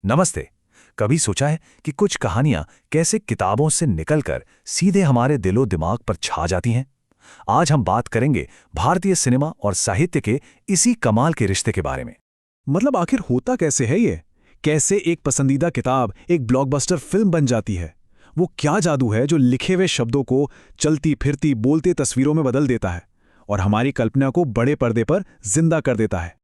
नमस्ते। कभी सोचा है कि कुछ कहानियां कैसे किताबों से निकलकर सीधे हमारे दिलो दिमाग पर छा जाती हैं? आज हम बात करेंगे भारतीय सिनेमा और साहित्य के इसी कमाल के रिश्ते के बारे में। मतलब आखिर होता कैसे है ये? कैसे एक पसंदीदा किताब एक ब्लॉकबस्टर फिल्म बन जाती है? वो क्या जादू है जो लिखे हुए शब्दों को चलती फिरती बोलते तस्वीरों में बदल देता है और हमारी कल्पना को बड़े पर्दे पर जिंदा कर देता है?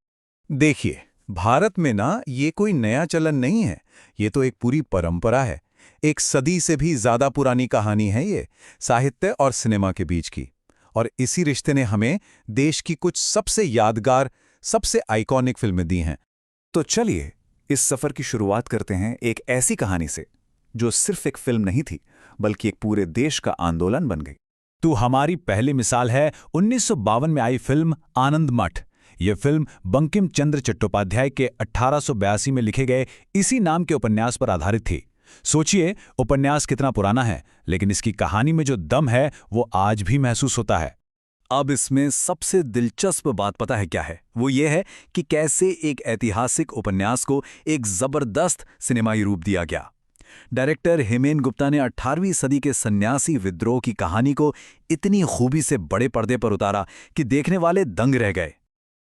देखिए, भारत में ना ये कोई नया चलन नहीं है। ये तो एक पूरी परंपरा है। एक सदी से भी ज्यादा पुरानी कहानी है ये, साहित्य और सिनेमा के बीच की। और इसी रिश्ते ने हमें देश की कुछ सबसे यादगार, सबसे आइकॉनिक फिल्में दी हैं। तो चलिए इस सफर की शुरुआत करते हैं एक ऐसी कहानी से जो सिर्फ एक फिल्म नहीं थी, बल्कि एक पूरे देश का आंदोलन बन गई। तो हमारी पहली मिसाल है 1952 में आई फिल्म आनंद मठ। यह फिल्म बंकिम चंद्र चट्टोपाध्याय के 1882 में लिखे गए इसी नाम के उपन्यास पर आधारित थी। सोचिए, उपन्यास कितना पुराना है, लेकिन इसकी कहानी में जो दम है वो आज भी महसूस होता है। अब इसमें सबसे दिलचस्प बात पता है क्या है? वो ये है कि कैसे एक ऐतिहासिक उपन्यास को एक जबरदस्त सिनेमाई रूप दिया गया। डायरेक्टर हेमेन गुप्ता ने 18वीं सदी के सन्यासी विद्रोह की कहानी को इतनी खूबी से बड़े पर्दे पर उतारा कि देखने वाले दंग रह गए।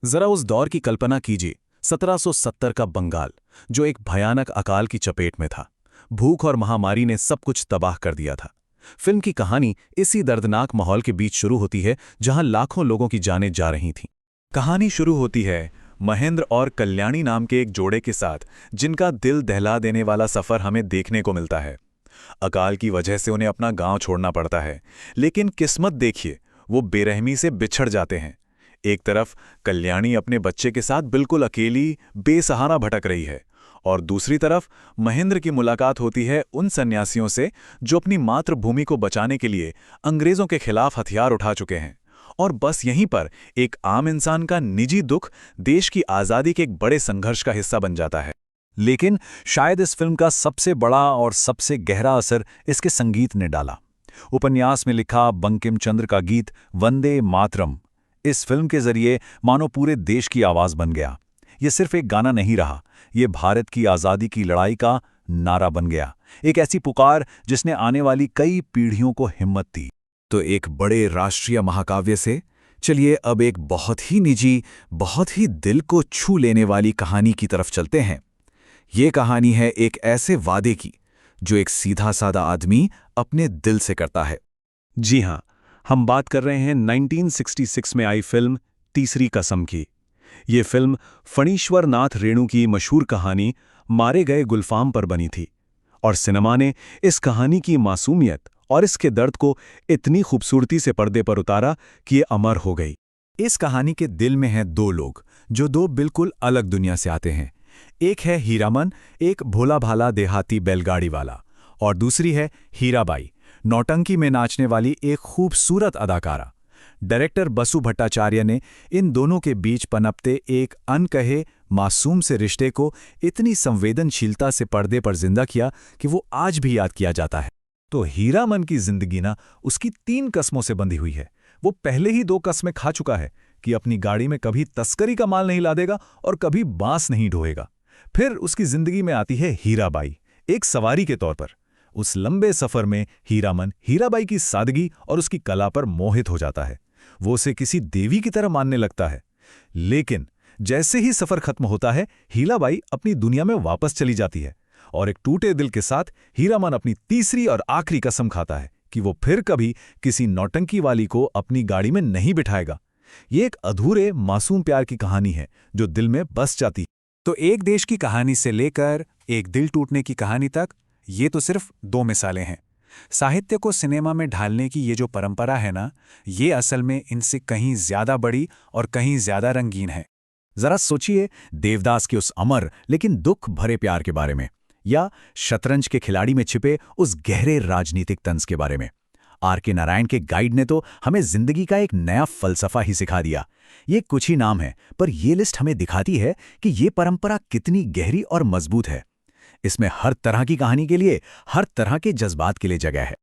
जरा उस दौर की कल्पना कीजिए, 1770 का बंगाल, जो एक भयानक अकाल की चपेट में था। भूख और महामारी ने सब कुछ तबाह कर दिया था। फिल्म की कहानी इसी दर्दनाक माहौल के बीच शुरू होती है, जहां लाखों लोगों की जानें जा रही थीं। कहानी शुरू होती है महेंद्र और कल्याणी नाम के एक जोड़े के साथ, जिनका दिल दहला देने वाला सफर हमें देखने को मिलता है। अकाल की वजह से उन्हें अपना गांव छोड़ना पड़ता है, लेकिन किस्मत देखिए, वो बेरहमी से बिछड़ जाते हैं। एक तरफ कल्याणी अपने बच्चे के साथ बिल्कुल अकेली, बेसहारा भटक रही है, और दूसरी तरफ महेंद्र की मुलाकात होती है उन सन्यासियों से जो अपनी मातृभूमि को बचाने के लिए अंग्रेजों के खिलाफ हथियार उठा चुके हैं। और बस यहीं पर एक आम इंसान का निजी दुख देश की आज़ादी के एक बड़े संघर्ष का हिस्सा बन जाता है। लेकिन शायद इस फिल्म का सबसे बड़ा और सबसे गहरा असर इसके संगीत ने डाला। उपन्यास में लिखा बंकिम चंद्र का गीत वंदे मातरम इस फिल्म के जरिए मानो पूरे देश की आवाज बन गया। ये सिर्फ एक गाना नहीं रहा, ये भारत की आज़ादी की लड़ाई का नारा बन गया, एक ऐसी पुकार जिसने आने वाली कई पीढ़ियों को हिम्मत दी। तो एक बड़े राष्ट्रीय महाकाव्य से चलिए अब एक बहुत ही निजी, बहुत ही दिल को छू लेने वाली कहानी की तरफ चलते हैं। ये कहानी है एक ऐसे वादे की जो एक सीधा साधा आदमी अपने दिल से करता है। जी हाँ, हम बात कर रहे हैं 1966 में आई फिल्म तीसरी कसम की। ये फिल्म फणीश्वर नाथ रेणु की मशहूर कहानी मारे गए गुलफाम पर बनी थी, और सिनेमा ने इस कहानी की मासूमियत और इसके दर्द को इतनी खूबसूरती से पर्दे पर उतारा कि ये अमर हो गई। इस कहानी के दिल में हैं दो लोग जो दो बिल्कुल अलग दुनिया से आते हैं। एक है हीरामन, एक भोला भाला देहाती बैलगाड़ी वाला, और दूसरी है हीराबाई, नौटंकी में नाचने वाली एक खूबसूरत अदाकारा। डायरेक्टर बसु भट्टाचार्य ने इन दोनों के बीच पनपते एक अनकहे मासूम से रिश्ते को इतनी संवेदनशीलता से पर्दे पर जिंदा किया कि वो आज भी याद किया जाता है। तो हीरामन की जिंदगी ना उसकी 3 कस्मों से बंधी हुई है। वो पहले ही 2 कस्में खा चुका है कि अपनी गाड़ी में कभी तस्करी का माल नहीं लादेगा और कभी बांस नहीं ढोएगा। फिर उसकी जिंदगी में आती है हीराबाई, एक सवारी के तौर पर। उस लंबे सफर में हीरामन हीराबाई की सादगी और उसकी कला पर मोहित हो जाता है। वो उसे किसी देवी की तरह मानने लगता है। लेकिन जैसे ही सफर खत्म होता है, हीराबाई अपनी दुनिया में वापस चली जाती है, और एक टूटे दिल के साथ हीरामन अपनी तीसरी और आखिरी कसम खाता है कि वो फिर कभी किसी नौटंकी वाली को अपनी गाड़ी में नहीं बिठाएगा। ये एक अधूरे मासूम प्यार की कहानी है जो दिल में बस जाती है। तो एक देश की कहानी से लेकर एक दिल टूटने की कहानी तक, ये तो सिर्फ 2 मिसालें हैं। साहित्य को सिनेमा में ढालने की ये जो परंपरा है ना, ये असल में इनसे कहीं ज्यादा बड़ी और कहीं ज्यादा रंगीन है। जरा सोचिए देवदास के उस अमर लेकिन दुख भरे प्यार के बारे में, या शतरंज के खिलाड़ी में छिपे उस गहरे राजनीतिक तंज के बारे में। आर.के. नारायण के गाइड ने तो हमें जिंदगी का एक नया फलसफा ही सिखा दिया। ये कुछ ही नाम है, पर ये लिस्ट हमें दिखाती है कि ये परंपरा कितनी गहरी और मजबूत है। इसमें हर तरह की कहानी के लिए, हर तरह के जज्बात के लिए जगह है।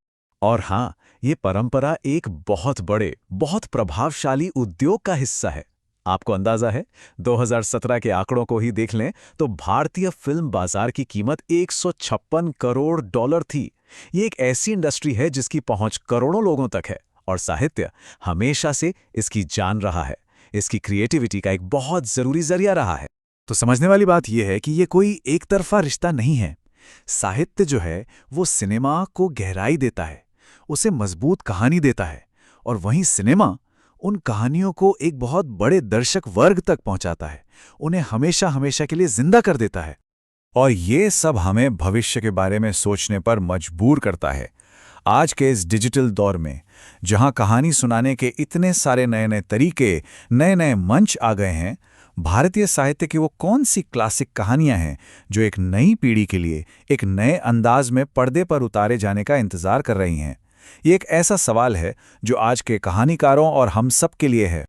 और हाँ, ये परंपरा एक बहुत बड़े, बहुत प्रभावशाली उद्योग का हिस्सा है। आपको अंदाजा है, 2017 के आंकड़ों को ही देख लें तो भारतीय फिल्म बाजार की कीमत 156 करोड़ डॉलर थी। ये एक ऐसी इंडस्ट्री है जिसकी पहुंच करोड़ों लोगों तक है, और साहित्य हमेशा से इसकी जान रहा है। इसकी क्रिएटिविटी का एक बहुत जरूरी जरिया रहा है। तो समझने वाली बात यह है कि ये कोई एक तरफा रिश्ता नहीं है। साहित्य जो है वो सिनेमा को गहराई देता है, उसे मजबूत कहानी देता है, और वहीं सिनेमा उन कहानियों को एक बहुत बड़े दर्शक वर्ग तक पहुंचाता है, उन्हें हमेशा हमेशा के लिए जिंदा कर देता है। और ये सब हमें भविष्य के बारे में सोचने पर मजबूर करता है। आज के इस डिजिटल दौर में, जहां कहानी सुनाने के इतने सारे नए नए तरीके, नए नए मंच आ गए हैं, भारतीय साहित्य की वो कौन सी क्लासिक कहानियां हैं जो एक नई पीढ़ी के लिए एक नए अंदाज में पर्दे पर उतारे जाने का इंतजार कर रही हैं? ये एक ऐसा सवाल है जो आज के कहानीकारों और हम सब के लिए है।